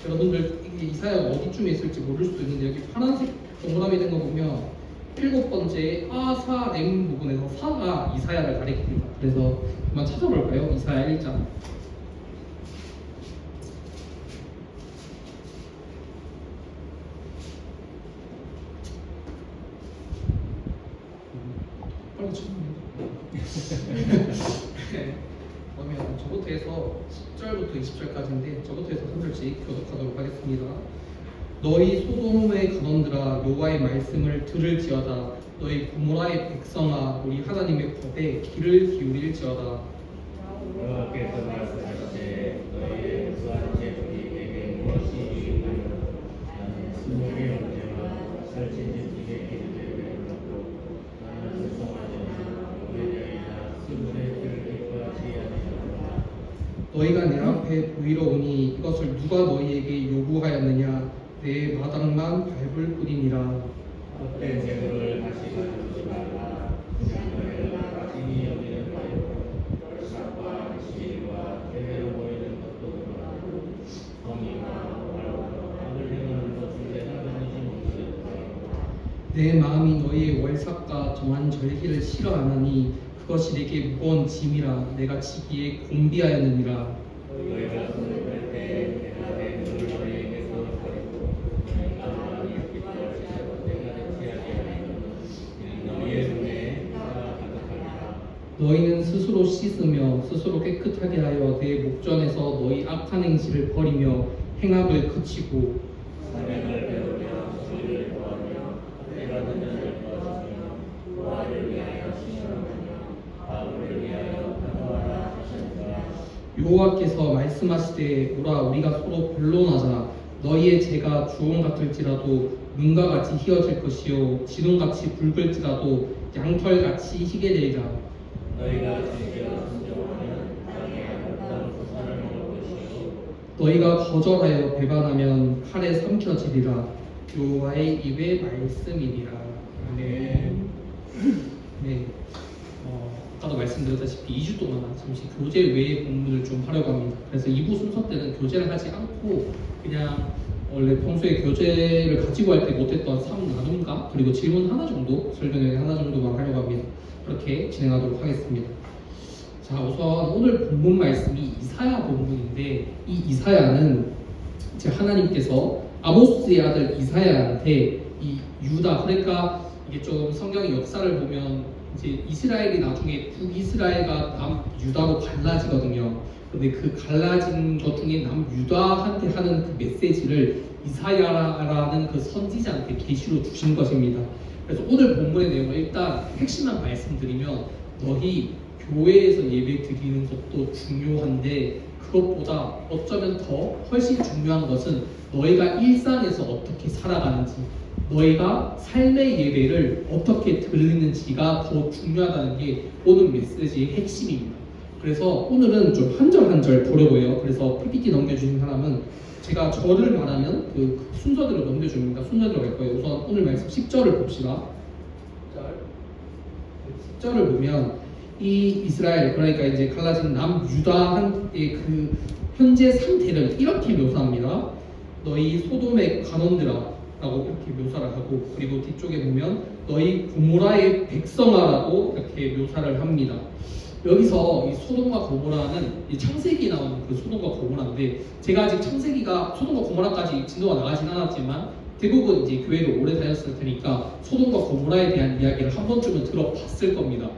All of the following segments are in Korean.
여러분들 이게 이사야가 어디쯤에 있을지 모를 수도 있는데 여기 파란색 동그라미 된 거 보면 7번째 아사렘 부분에서 사가 이사야를 가리킵니다. 그래서 한번 찾아볼까요? 이사야 1장. 빨리 쳐보세요. 그러면 저부터 해서 10절부터 20절까지인데 저부터 해서 한 절씩 교독하도록 하겠습니다. 너희 소돔의 근원들아 여호와의 말씀을 들을지어다. 너희 고모라의 백성아 우리 하나님의 법에 귀를 기울일지어다. 여호와께서 말씀하시되 너희의 구한 제국에게 무엇이 유익하냐. 나는 스물의 형제와 살찐 집에게 기르되 놓고 나는 수송하지 않아 오래되이나 스물의 길을 기뻐하지 아니하노라. 너희가 내 앞에 보이러 오니 이것을 누가 너희에게 요구하였느냐. 내 마당만 밟을 뿐이니라. 헛된 재물을 다시 가져오지 말라. 너희가 가증히 여기는 바요 벌삭과 시일과 대대로 보이는 것도 그러하고 성의와 말과 악을 행하는 것을 내가 다니지 못하였다. 내 마음이 너희의 월삭과 정한 절기를 싫어하나니 그것이 내게 무거운 짐이라 내가 지기에 곤비하였느니라. 너희가 손을 뺄때 내가 내 눈을 너희에게서 버리고 너희가 마음이 기뻐하지 않고 내가 대체하게 하리니 이는 너희의 눈에 화가 가득하리라. 너희는 스스로 씻으며 스스로 깨끗하게 하여 내 목전에서 너희 악한 행실을 버리며 행악을 그치고 사명을 배우며 주의를 구하며 때가 되면 예뻐하시며 보아를 위하여 신원하며 바울을 위하여 간구하라 하셨노라. 여호와께서 말씀하시되 오라 우리가 서로 변론하자. 너희의 죄가 주홍 같을지라도 눈과 같이 희어질 것이요 진홍같이 붉을지라도 양털같이 희게 되리라. 너희가 진실로 순종하면 땅에 아름다운 부산을 먹을 것이요 너희가 거절하여 배반하면 칼에 삼켜지리라. 여호와의 입의 말씀이니라. 아멘. 네. 아까도 말씀드렸다시피 2주 동안 잠시 교재 외의 본문을 좀 하려고 합니다. 그래서 2부 순서 때는 교재를 하지 않고 그냥 원래 평소에 교재를 가지고 할 때 못했던 3나눔과 그리고 질문 하나 정도, 설교 하나 정도만 하려고 합니다. 그렇게 진행하도록 하겠습니다. 자, 우선 오늘 본문 말씀이 이사야 본문인데 이 이사야는 이제 하나님께서 아모스의 아들 이사야한테 이 유다, 그러니까 이게 좀 성경의 역사를 보면 이제 이스라엘이 나중에 북이스라엘과 남유다로 갈라지거든요. 근데 그 갈라진 것 중에 남유다한테 하는 그 메시지를 이사야라는 그 선지자한테 계시로 주신 것입니다. 그래서 오늘 본문의 내용을 일단 핵심만 말씀드리면 너희 교회에서 예배 드리는 것도 중요한데 그것보다 어쩌면 더 훨씬 중요한 것은 너희가 일상에서 어떻게 살아가는지 너희가 삶의 예배를 어떻게 드리는지가 더 중요하다는 게 오늘 메시지의 핵심입니다. 그래서 오늘은 좀 한 절 한 절 보려고요. 그래서 PPT 넘겨주신 사람은 제가 절을 말하면 그 순서대로 넘겨줍니다. 순서대로 갈 거예요. 우선 오늘 말씀 10절을 봅시다. 10절을 보면 이 이스라엘, 그러니까 이제 갈라진 남유다의 그 현재 상태를 이렇게 묘사합니다. 너희 소돔의 관원들아 라고 이렇게 묘사를 하고, 그리고 뒤쪽에 보면 너희 고모라의 백성아라고 이렇게 묘사를 합니다. 여기서 이 소돔과 고모라는 이 창세기 나오는 그 소돔과 고모라인데, 제가 아직 창세기가 소돔과 고모라까지 진도가 나가진 않았지만 대부분 이제 교회를 오래 다녔을 테니까 소돔과 고모라에 대한 이야기를 한 번쯤은 들어봤을 겁니다.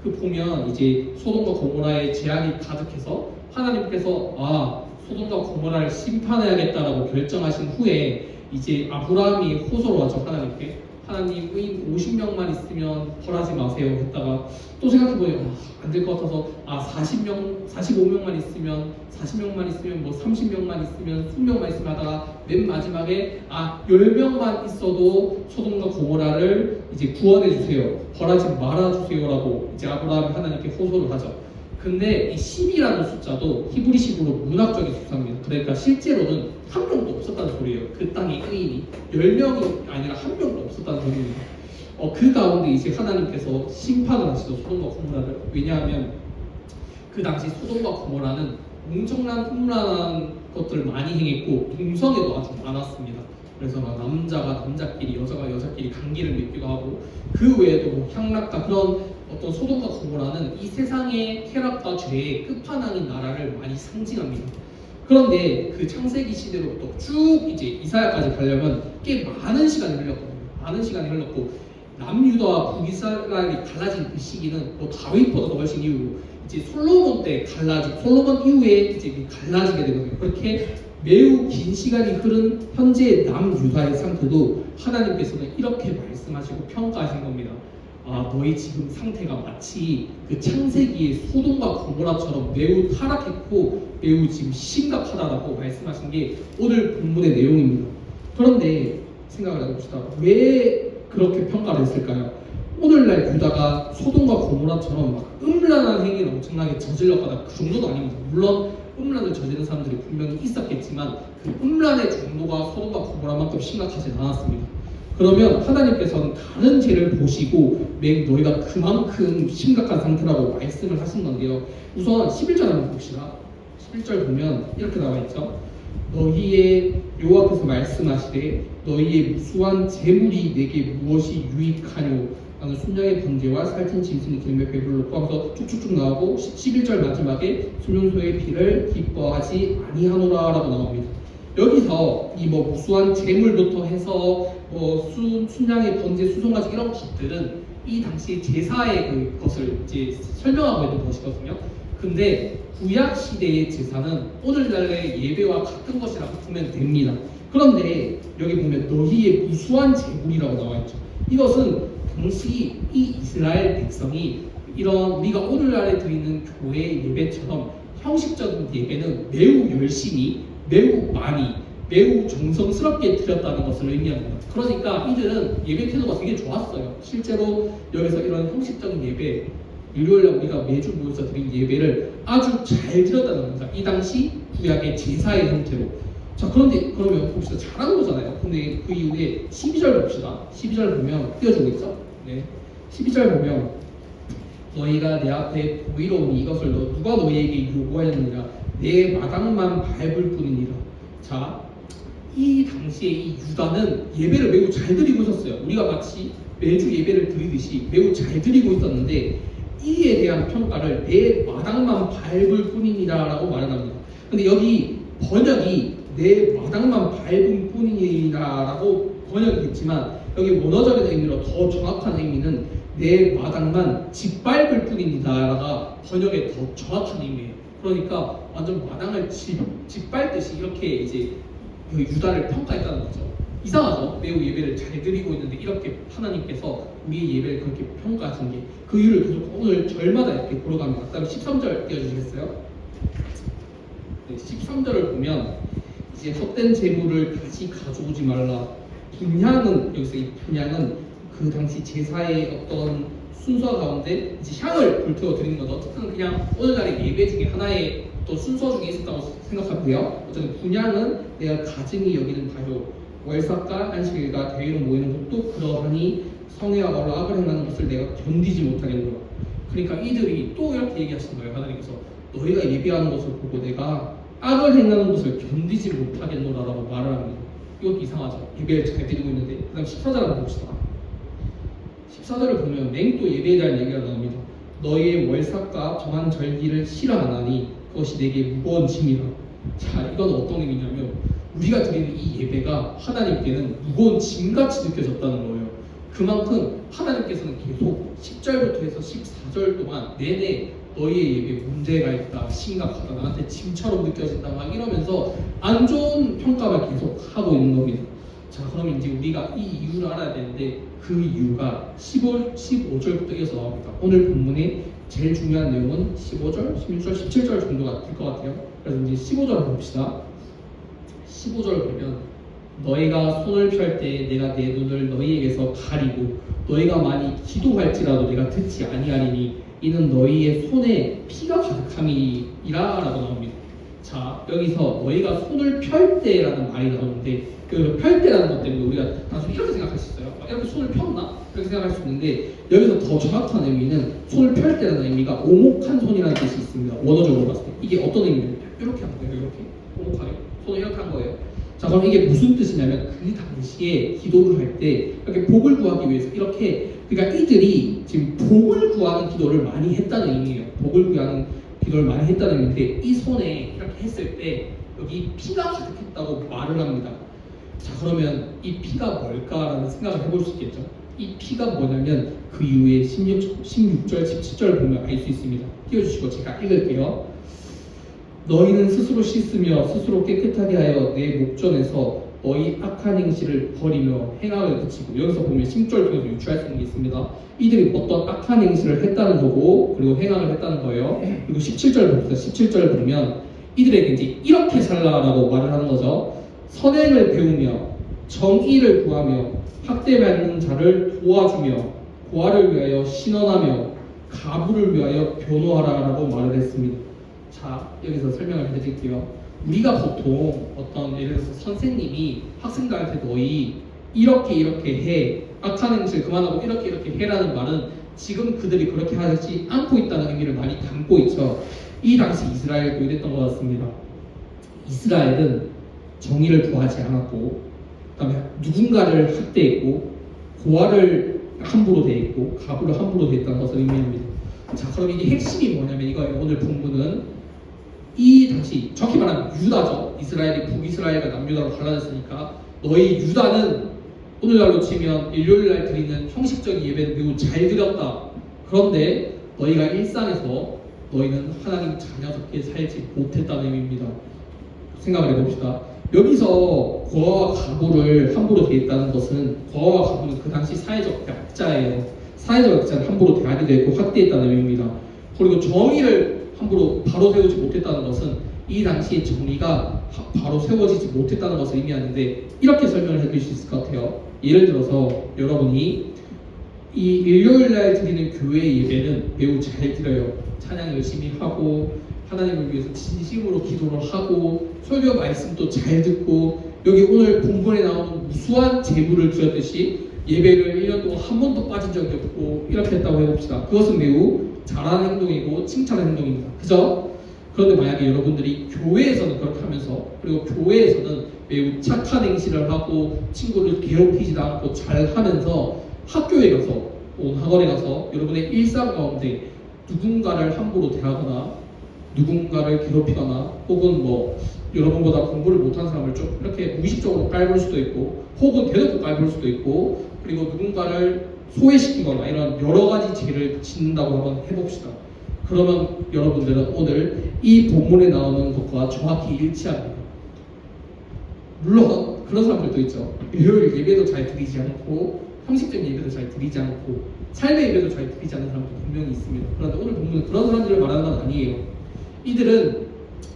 그 보면 이제 소돔과 고모라의 재앙이 가득해서 하나님께서 소돔과 고모라를 심판해야겠다라고 결정하신 후에 이제 아브라함이 호소를 하죠. 하나님께. 하나님 의인 50명만 있으면 벌하지 마세요 했다가 또 생각해보니 안 될 것 같아서 40명, 45명만 있으면 40명만 있으면 뭐 30명만 있으면 20명만 있으면 하다가 맨 마지막에 10명만 있어도 소돔과 고모라를 이제 구원해 주세요. 벌하지 말아 주세요라고 이제 아브라함이 하나님께 호소를 하죠. 근데 이 10이라는 숫자도 히브리식으로 문학적인 숫자입니다. 그러니까 실제로는 한 명도 없었다는 소리예요. 그 땅에 의인이 10명이 아니라 한 명도 없었다는 소리입니다. 그 가운데 이제 하나님께서 심판을 하시죠. 소돔과 고모라를. 왜냐하면 그 당시 소돔과 고모라는 엄청난 흠란한 것들을 많이 행했고 동성애도 아주 많았습니다. 그래서 막 남자가 남자끼리 여자가 여자끼리 관계를 맺기도 하고 그 외에도 뭐 향락과 그런 어떤 소돔과 고모라는 이 세상의 쾌락과 죄의 끝판왕인 나라를 많이 상징합니다. 그런데 그 창세기 시대로부터 쭉 이제 이사야까지 가려면 꽤 많은 시간이 흘렀거든요. 많은 시간이 흘렀고 남유다와 북이스라엘이 갈라진 그 시기는 뭐 다윗보다 더 훨씬 이후고 이제 솔로몬 때 갈라진 솔로몬 이후에 이제 갈라지게 되거든요. 그렇게 매우 긴 시간이 흐른 현재 남유다의 상태도 하나님께서는 이렇게 말씀하시고 평가하신 겁니다. 아, 너희 지금 상태가 마치 그 창세기의 소돔과 고모라처럼 매우 타락했고 매우 지금 심각하다라고 말씀하신 게 오늘 본문의 내용입니다. 그런데 생각을 해봅시다. 왜 그렇게 평가를 했을까요? 오늘날 유다가 소돔과 고모라처럼 막 음란한 행위를 엄청나게 저질렀거나 그 정도도 아닙니다. 물론 음란을 저지른 사람들이 분명히 있었겠지만 그 음란의 정도가 소돔과 고모라만큼 심각하지 않았습니다. 그러면 하나님께서는 다른 죄를 보시고 너희가 그만큼 심각한 상태라고 말씀을 하신 건데요. 우선 11절 한번 봅시다. 11절 보면 이렇게 나와 있죠. 너희의 여호와께서 말씀하시되 너희의 무수한 재물이 내게 무엇이 유익하뇨 라는 순양의 번제와 살찐 짐승의 기름에 배불러 놓고 하면서 쭉쭉쭉 나오고 11절 마지막에 순용소의 피를 기뻐하지 아니하노라 라고 나옵니다. 여기서 이 뭐 무수한 재물부터 해서 뭐 순양의 번제 수송아지 이런 것들은 이 당시 제사의 것을 이제 설명하고 있는 것이거든요. 근데 구약 시대의 제사는 오늘날의 예배와 같은 것이라고 보면 됩니다. 그런데 여기 보면 너희의 무수한 재물이라고 나와 있죠. 이것은 당시 이 이스라엘 백성이 이런 우리가 오늘날에 드리는 교회 예배처럼 형식적인 예배는 매우 열심히, 매우 많이, 매우 정성스럽게 드렸다는 것을 의미합니다. 그러니까 이들은 예배 태도가 되게 좋았어요. 실제로 여기서 이런 형식적인 예배, 일요일날 우리가 매주 모여서 드린 예배를 아주 잘 드렸다는 겁니다. 이 당시 구약의 제사의 형태로. 자, 그런데 그러면 봅시다. 잘하는 거잖아요. 근데 그 이후에 12절 봅시다. 12절 보면 띄워주고 있죠? 네. 12절 보면 너희가 내 앞에 보이러오니 이것을 누가 너희에게 요구하였느니라 내 마당만 밟을 뿐이니라. 자, 이 당시에 이 유다는 예배를 매우 잘 드리고 있었어요. 우리가 마치 매주 예배를 드리듯이 매우 잘 드리고 있었는데 이에 대한 평가를 내 마당만 밟을 뿐이니라 라고 말을 합니다. 근데 여기 번역이 내 마당만 밟은 뿐이니라 라고 번역이 됐지만 여기 원어적인 의미로 더 정확한 의미는 내 마당만 짓밟을 뿐이니다라가 번역의 더 정확한 의미예요. 그러니까 완전 마당을 짓밟듯이 이렇게 이제 그 유다를 평가했다는 거죠. 이상하죠? 매우 예배를 잘 드리고 있는데 이렇게 하나님께서 우리의 예배를 그렇게 평가하신 게 그 이유를 계속 오늘 절마다 이렇게 보러 갑니다. 그 다음에 13절 띄워주시겠어요? 네, 13절을 보면 이제 헛된 재물을 다시 가져오지 말라. 분향은 여기서 이 분향은 그 당시 제사의 어떤 순서 가운데 이제 향을 불태워 드리는 거죠. 어쨌든 그냥 오늘날의 예배 중에 하나의 또 순서 중에 있었다고 생각하면 돼요. 어쨌든 분향은 내가 가증히 여기는 바요. 월삭과 안식일과 대회로 모이는 것도 그러하니 성회와 말로 악을 행하는 것을 내가 견디지 못하겠노라. 그러니까 이들이 또 이렇게 얘기하시는 거예요. 하나님께서 너희가 예배하는 것을 보고 내가 악을 행하는 것을 견디지 못하겠노라라고 말을 합니다. 이것도 이상하죠. 예배를 잘 드리고 있는데. 그 다음 14절 한번 봅시다. 14절을 보면 맹또 예배에 대한 얘기가 나옵니다. 너희의 월삭과 정한 절기를 싫어하나니 그것이 내게 무거운 짐이라. 자, 이건 어떤 의미냐면 우리가 드리는 이 예배가 하나님께는 무거운 짐같이 느껴졌다는 거예요. 그만큼 하나님께서는 계속 10절부터 해서 14절 동안 내내 너희의 예배에 문제가 있다, 심각하다, 나한테 짐처럼 느껴진다 막 이러면서 안 좋은 평가를 계속 하고 있는 겁니다. 자, 그럼 이제 우리가 이 이유를 알아야 되는데 그 이유가 15절부터 이어서 나옵니다. 오늘 본문의 제일 중요한 내용은 15절, 16절, 17절 정도가 될 것 같아요. 그래서 이제 15절 한번 봅시다. 15절 보면 너희가 손을 펼 때 내가 내 눈을 너희에게서 가리고 너희가 많이 기도할지라도 내가 듣지 아니하리니 이는 너희의 손에 피가 가득함이라 라고 나옵니다. 자, 여기서 너희가 손을 펼 때라는 말이 나오는데 그 펼 때라는 것 때문에 우리가 단순히 이렇게 생각할 수 있어요. 이렇게 손을 폈나? 그렇게 생각할 수 있는데 여기서 더 정확한 의미는 손을 펼 때라는 의미가 오목한 손이라는 뜻이 있습니다. 원어적으로 봤을 때 이게 어떤 의미냐면 이렇게 하는 거예요. 이렇게 오목하게 손을 이렇게 한 거예요. 자, 그럼 이게 무슨 뜻이냐면 그 당시에 기도를 할 때 이렇게 복을 구하기 위해서 이렇게, 그러니까 이들이 지금 복을 구하는 기도를 많이 했다는 의미예요. 복을 구하는 기도를 많이 했다는 의미인데 이 손에 이렇게 했을 때 여기 피가 가득했다고 말을 합니다. 자, 그러면 이 피가 뭘까라는 생각을 해볼 수 있겠죠. 이 피가 뭐냐면 그 이후에 16절, 17절 보면 알 수 있습니다. 띄워주시고 제가 읽을게요. 너희는 스스로 씻으며 스스로 깨끗하게 하여 내 목전에서 너희 악한 행실을 버리며 행악을 그치고, 여기서 보면 10절 통해서 유추할 수 있는 게 있습니다. 이들이 어떤 악한 행실을 했다는 거고 그리고 행악을 했다는 거예요. 그리고 17절 봅시다. 17절 보면 이들에게 이제 이렇게 살라라고 말을 하는 거죠. 선행을 배우며 정의를 구하며 학대받는 자를 도와주며 고아를 위하여 신원하며 가부를 위하여 변호하라라고 말을 했습니다. 자, 여기서 설명을 해드릴게요. 우리가 보통 어떤 예를 들어서 선생님이 학생들한테 너희 이렇게 해, 악한 행실 그만하고 이렇게 해라는 말은 지금 그들이 그렇게 하지 않고 있다는 의미를 많이 담고 있죠. 이 당시 이스라엘도 이랬던 것 같습니다. 이스라엘은 정의를 구하지 않았고, 그다음에 누군가를 학대했고, 고아를 함부로 대했고, 가부를 함부로 대했다는 것을 의미합니다. 자, 그럼 이게 핵심이 뭐냐면 이거예요. 오늘 본문은 이 당시 정확히 말하면 유다죠. 이스라엘이 북이스라엘과 남유다로 갈라졌으니까 너희 유다는 오늘날로 치면 일요일날 드리는 형식적인 예배를 매우 잘 드렸다. 그런데 너희가 일상에서 너희는 하나님 자녀답게 살지 못했다는 의미입니다. 생각을 해봅시다. 여기서 고아와 가부를 함부로 대했다는 것은, 고아와 가부는 그 당시 사회적 약자예요. 사회적 약자를 함부로 대하기도 했고 학대했다는 의미입니다. 그리고 정의를 함부로 바로 세우지 못했다는 것은 이 당시의 정의가 바로 세워지지 못했다는 것을 의미하는데, 이렇게 설명을 해드릴 수 있을 것 같아요. 예를 들어서 여러분이 이 일요일날 드리는 교회 예배는 매우 잘 드려요. 찬양 열심히 하고 하나님을 위해서 진심으로 기도를 하고 설교 말씀도 잘 듣고, 여기 오늘 본문에 나오는 무수한 제물을 드렸듯이 예배를 1년 동안 한 번도 빠진 적이 없고 이렇게 했다고 해봅시다. 그것은 매우 잘하는 행동이고 칭찬하는 행동입니다. 그죠? 그런데 만약에 여러분들이 교회에서는 그렇게 하면서, 그리고 교회에서는 매우 착한 행실을 하고 친구를 괴롭히지도 않고 잘 하면서 학교에 가서, 학원에 가서 여러분의 일상 가운데 누군가를 함부로 대하거나 누군가를 괴롭히거나, 혹은 뭐 여러분보다 공부를 못한 사람을 좀 이렇게 무의식적으로 깔볼 수도 있고, 혹은 대놓고 깔볼 수도 있고, 그리고 누군가를 소외시키거나 이런 여러 가지 죄를 짓는다고 한번 해봅시다. 그러면 여러분들은 오늘 이 본문에 나오는 것과 정확히 일치합니다. 물론 그런 사람들도 있죠. 일요일 예배도 잘 드리지 않고 형식적인 예배도 잘 드리지 않고 삶의 예배도 잘 드리지 않는 사람도 분명히 있습니다. 그런데 오늘 본문은 그런 사람들을 말하는 건 아니에요. 이들은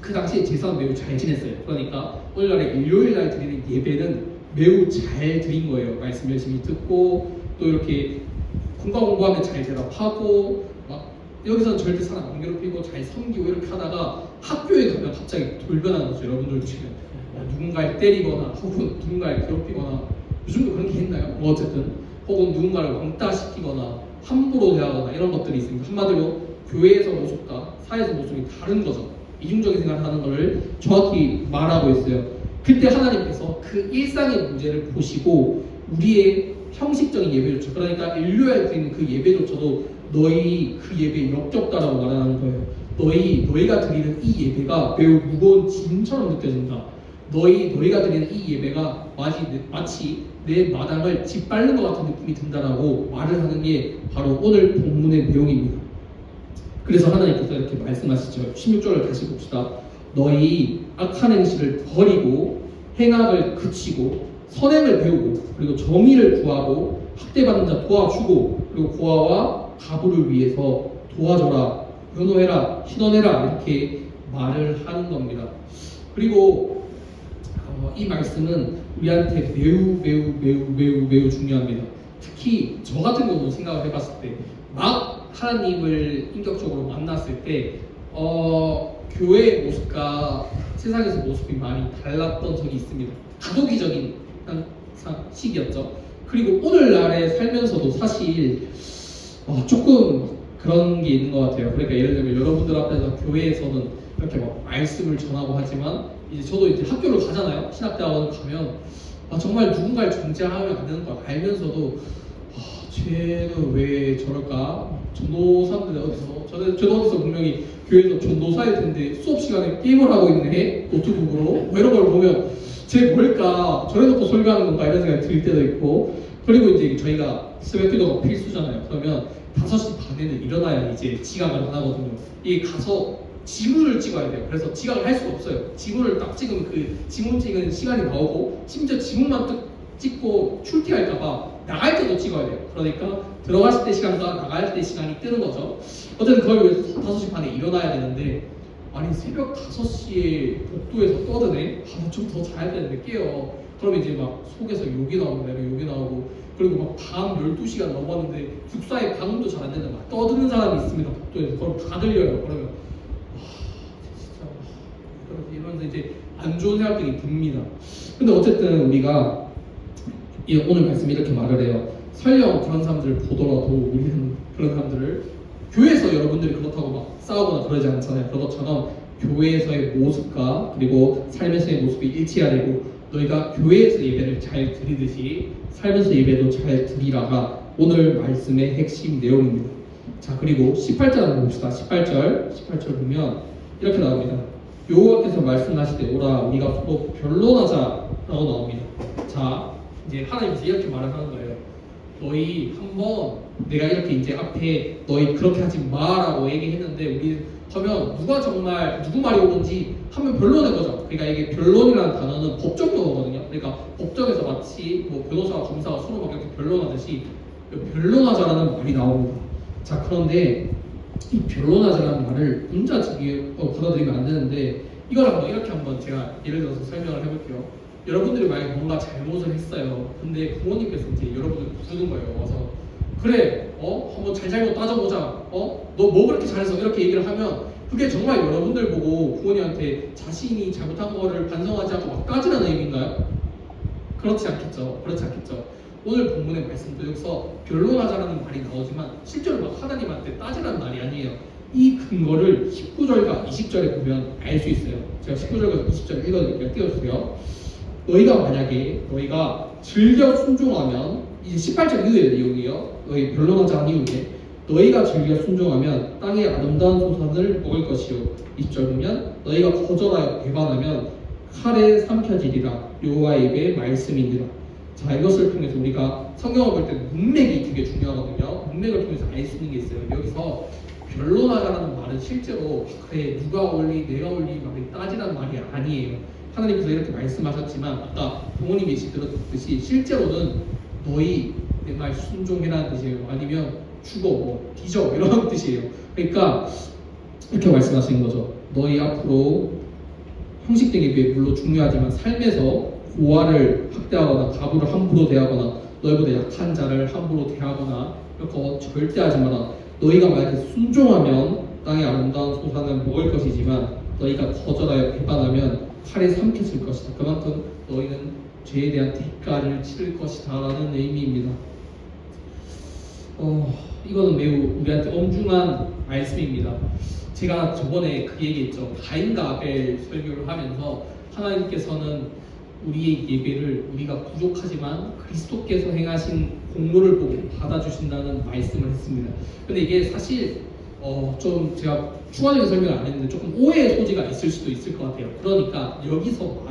그 당시에 제사는 매우 잘 지냈어요. 그러니까 오늘날에 일요일날 드리는 예배는 매우 잘 드린 거예요. 말씀 열심히 듣고 또 이렇게 공부하면 잘 대답하고, 막 여기서는 절대 사람 안 괴롭히고 잘 섬기고 이렇게 하다가 학교에 가면 갑자기 돌변하는 거죠. 여러분들 지금 누군가를 때리거나 혹은 누군가를 괴롭히거나, 요즘도 그런 게 있나요? 뭐 어쨌든 혹은 누군가를 왕따시키거나 함부로 대하거나 이런 것들이 있습니다. 한마디로 교회에서 모습과 사회에서 모습이 다른 거죠. 이중적인 생각을 하는 것을 정확히 말하고 있어요. 그때 하나님께서 그 일상의 문제를 보시고 우리의 형식적인 예배조차, 그러니까 일요일 드리는 그 예배조차도 너희 그 예배에 역겹다라고 말하는 거예요. 너희가 드리는 이 예배가 매우 무거운 짐처럼 느껴진다. 너희가 드리는 이 예배가 마치 내 마당을 짓밟는 것 같은 느낌이 든다라고 말을 하는 게 바로 오늘 본문의 내용입니다. 그래서 하나님께서 이렇게 말씀하시죠. 16절을 다시 봅시다. 너희 악한 행실을 버리고 행악을 그치고 선행을 배우고 그리고 정의를 구하고 학대받는 자 도와주고 그리고 고아와 가부를 위해서 도와줘라, 변호해라, 신원해라, 이렇게 말을 하는 겁니다. 그리고 이 말씀은 우리한테 매우 중요합니다. 특히 저 같은 경우도 생각을 해봤을 때, 막 하나님을 인격적으로 만났을 때 교회의 모습과 세상에서 모습이 많이 달랐던 적이 있습니다. 다도기적인 시기였죠. 그리고 오늘날에 살면서도 사실 조금 그런 게 있는 것 같아요. 그러니까 예를 들면 여러분들 앞에서 교회에서는 이렇게 막 말씀을 전하고 하지만 이제 저도 이제 학교를 가잖아요. 신학대학원 가면 정말 누군가를 존재하면 안 되는 걸 알면서도 쟤는 왜 저럴까? 전도사인데 어디서 저도 어디서 분명히 교회에서 전도사일 텐데 수업 시간에 게임을 하고 있네 노트북으로 뭐 이런 걸 보면 쟤 뭘까? 저래놓고 설교하는 건가 이런 생각이 들 때도 있고 그리고 이제 저희가 새벽기도가 필수잖아요. 그러면 5시 반에는 일어나야 이제 지각을 안 하거든요. 이게 가서 지문을 찍어야 돼요. 그래서 지각을 할 수가 없어요. 지문을 딱 찍으면 그 지문 찍은 시간이 나오고 심지어 지문만 찍고 출퇴할까봐 나갈 때도 찍어야 돼요. 그러니까 들어갔을 때 시간과 나갈 때 시간이 뜨는 거죠. 어쨌든 그걸 위해서 5시 반에 일어나야 되는데 아니 새벽 5시에 복도에서 떠드네? 좀 더 자야 되는데 깨요. 그러면 이제 막 속에서 욕이 나오고 내가 욕이 나오고 그리고 막 밤 12시가 넘었는데 국사에 방음도 잘 안 되는데 막 떠드는 사람이 있습니다. 복도에서 그럼 다 들려요. 그러면 진짜 이러면서 이제 안 좋은 생각들이 듭니다. 근데 어쨌든 우리가 오늘 말씀 이렇게 말을 해요. 설령 그런 사람들을 보더라도 우리는 그런 사람들을 교회에서 여러분들이 그렇다고 막 싸우거나 그러지 않잖아요. 그런 것처럼 교회에서의 모습과 그리고 삶에서의 모습이 일치해야 되고 너희가 교회에서 예배를 잘 드리듯이 삶에서 예배도 잘 드리라가 오늘 말씀의 핵심 내용입니다. 자 그리고 18절 한번 봅시다. 18절 보면 이렇게 나옵니다. 여호와께서 말씀하실 때 오라 우리가 서로 변론하자라고 나옵니다. 자 이제 하나님께서 이렇게 말을 하는 거예요. 너희 한번 내가 이렇게 이제 앞에 너희 그렇게 하지 마라고 얘기했는데 우리 하면 누가 정말 누구 말이 옳은지 한번 변론해 보자. 그러니까 이게 변론이라는 단어는 법적 용어거든요. 그러니까 법정에서 마치 뭐 변호사와 검사가 서로 막 이렇게 변론하듯이 변론하자라는 말이 나옵니다. 자 그런데 이 변론하자라는 말을 혼자 받아들이면 안 되는데 이걸 한번 제가 예를 들어서 설명을 해볼게요. 여러분들이 만약에 뭔가 잘못을 했어요. 근데 부모님께서 이제 여러분을 부르는 거예요. 와서 그래, 한번 잘못 따져보자. 너 뭐 그렇게 잘해서 이렇게 얘기를 하면 그게 정말 여러분들 보고 부모님한테 자신이 잘못한 거를 반성하지 않고 막 따지라는 의미인가요? 그렇지 않겠죠. 오늘 본문의 말씀도 여기서 변론하자라는 말이 나오지만 실제로 막 하나님한테 따지라는 말이 아니에요. 이 근거를 19절과 20절에 보면 알 수 있어요. 제가 19절과 20절 읽어드릴게요. 띄워주세요. 너희가 즐겨 순종하면 이제 18절 이후의 내용이에요. 너희 변론하자는 이후에 너희가 즐겨 순종하면 땅의 아름다운 소산을 먹을 것이요 20절 보면 너희가 거절하여 배반하면 칼에 삼켜지리라 여호와의 입의 말씀이니라. 자 이것을 통해서 우리가 성경을 볼 때 문맥이 되게 중요하거든요. 문맥을 통해서 알 수 있는 게 있어요. 여기서 변론하자라는 말은 실제로 그래 누가 옳리 내가 옳리 말이 따지라는 말이 아니에요. 하나님께서 이렇게 말씀하셨지만 아까 부모님이 들었듯이 실제로는 너희 내 말 순종해라는 뜻이에요. 아니면 죽어 뭐 뒤져 이런 뜻이에요. 그러니까 이렇게 말씀하시는 거죠. 너희 앞으로 형식 등에 비해 물론 중요하지만 삶에서 고아를 학대하거나 가부를 함부로 대하거나 너희보다 약한 자를 함부로 대하거나 이렇게 절대 하지 마라. 너희가 만약에 순종하면 땅의 아름다운 소산을 먹을 것이지만 너희가 거절하여 배반하면 칼에 삼켜질 것이다. 그만큼 너희는 죄에 대한 대가를 치를 것이다 라는 의미입니다. 이거는 매우 우리한테 엄중한 말씀입니다. 제가 저번에 그 얘기했죠. 가인과 아벨 설교를 하면서 하나님께서는 우리의 예배를 우리가 부족하지만 그리스도께서 행하신 공로를 보고 받아주신다는 말씀을 했습니다. 근데 이게 사실 좀 제가 추가적인 설명을 안 했는데 조금 오해의 소지가 있을 수도 있을 것 같아요. 그러니까 여기서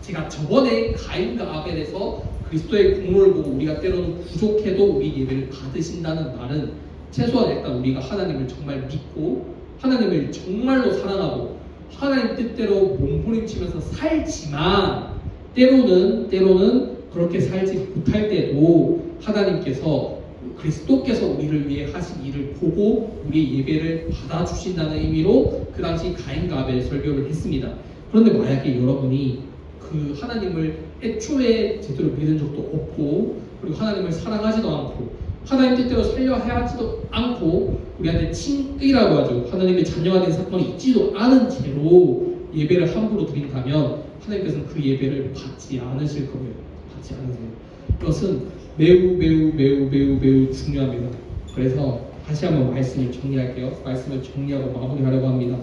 제가 저번에 가인과 아벨에서 그리스도의 공로를 보고 우리가 때로는 부족해도 우리 예배를 받으신다는 말은 최소한 일단 우리가 하나님을 정말 믿고 하나님을 정말로 사랑하고 하나님 뜻대로 몸부림치면서 살지만 때로는 그렇게 살지 못할 때도 하나님께서 그리스도께서 우리를 위해 하신 일을 보고 우리의 예배를 받아주신다는 의미로 그 당시 가인과 아벨 설교를 했습니다. 그런데 만약에 여러분이 그 하나님을 애초에 제대로 믿은 적도 없고 그리고 하나님을 사랑하지도 않고 하나님 뜻대로 살려 하지도 않고 우리한테 칭의라고 하죠. 하나님의 자녀가 된 사건이 있지도 않은 채로 예배를 함부로 드린다면 하나님께서는 그 예배를 받지 않으실 거예요. 받지 않으세요. 이것은 매우 중요합니다. 그래서 다시 한번 말씀을 정리할게요. 말씀을 정리하고 마무리하려고 합니다.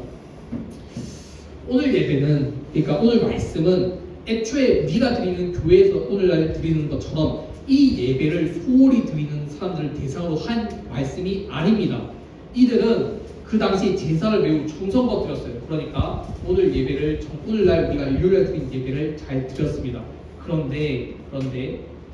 오늘 예배는, 그러니까 오늘 말씀은 애초에 우리가 드리는 교회에서 오늘날 드리는 것처럼 이 예배를 소홀히 드리는 사람들을 대상으로 한 말씀이 아닙니다. 이들은 그 당시 제사를 매우 정성껏 드렸어요. 그러니까 오늘 예배를, 오늘날 우리가 일요일에 드린 예배를 잘 드렸습니다. 그런데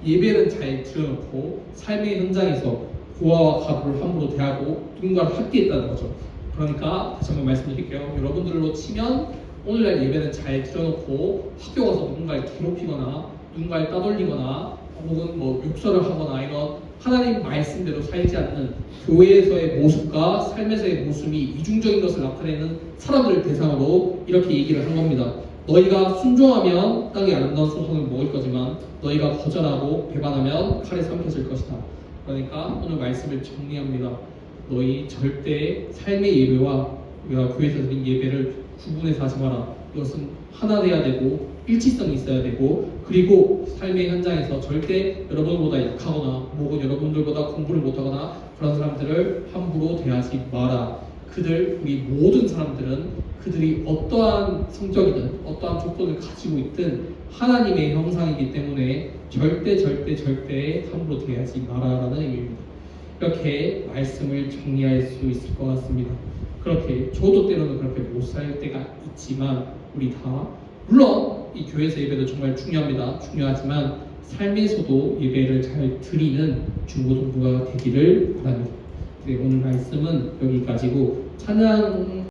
예배는 잘 드려놓고 삶의 현장에서 고아와 가부를 함부로 대하고 누군가를 학대했다는 거죠. 그러니까 다시 한번 말씀드릴게요. 여러분들로 치면 오늘날 예배는 잘 드려놓고 학교 가서 누군가를 괴롭히거나 누군가를 따돌리거나 혹은 뭐 욕설을 하거나 이런 하나님 말씀대로 살지 않는 교회에서의 모습과 삶에서의 모습이 이중적인 것을 나타내는 사람들을 대상으로 이렇게 얘기를 한 겁니다. 너희가 순종하면 땅의 아름다운 소송을 먹을 거지만 너희가 거절하고 배반하면 칼에 삼켜질 것이다. 그러니까 오늘 말씀을 정리합니다. 너희 절대 삶의 예배와 우리가 교회에서 드린 예배를 구분해서 하지 마라. 이것은 하나 돼야 되고 일치성이 있어야 되고, 그리고 삶의 현장에서 절대 여러분보다 약하거나 혹은 여러분들보다 공부를 못하거나 그런 사람들을 함부로 대하지 마라. 우리 모든 사람들은 그들이 어떠한 성격이든 어떠한 조건을 가지고 있든 하나님의 형상이기 때문에 절대 함부로 대하지 마라라는 의미입니다. 이렇게 말씀을 정리할 수 있을 것 같습니다. 그렇게 저도 때로는 그렇게 못 살 때가 있지만 우리 다, 물론 이 교회에서 예배도 정말 중요하지만 삶에서도 예배를 잘 드리는 중고등부가 되기를 바랍니다. 네, 오늘 말씀은 여기까지고 찬양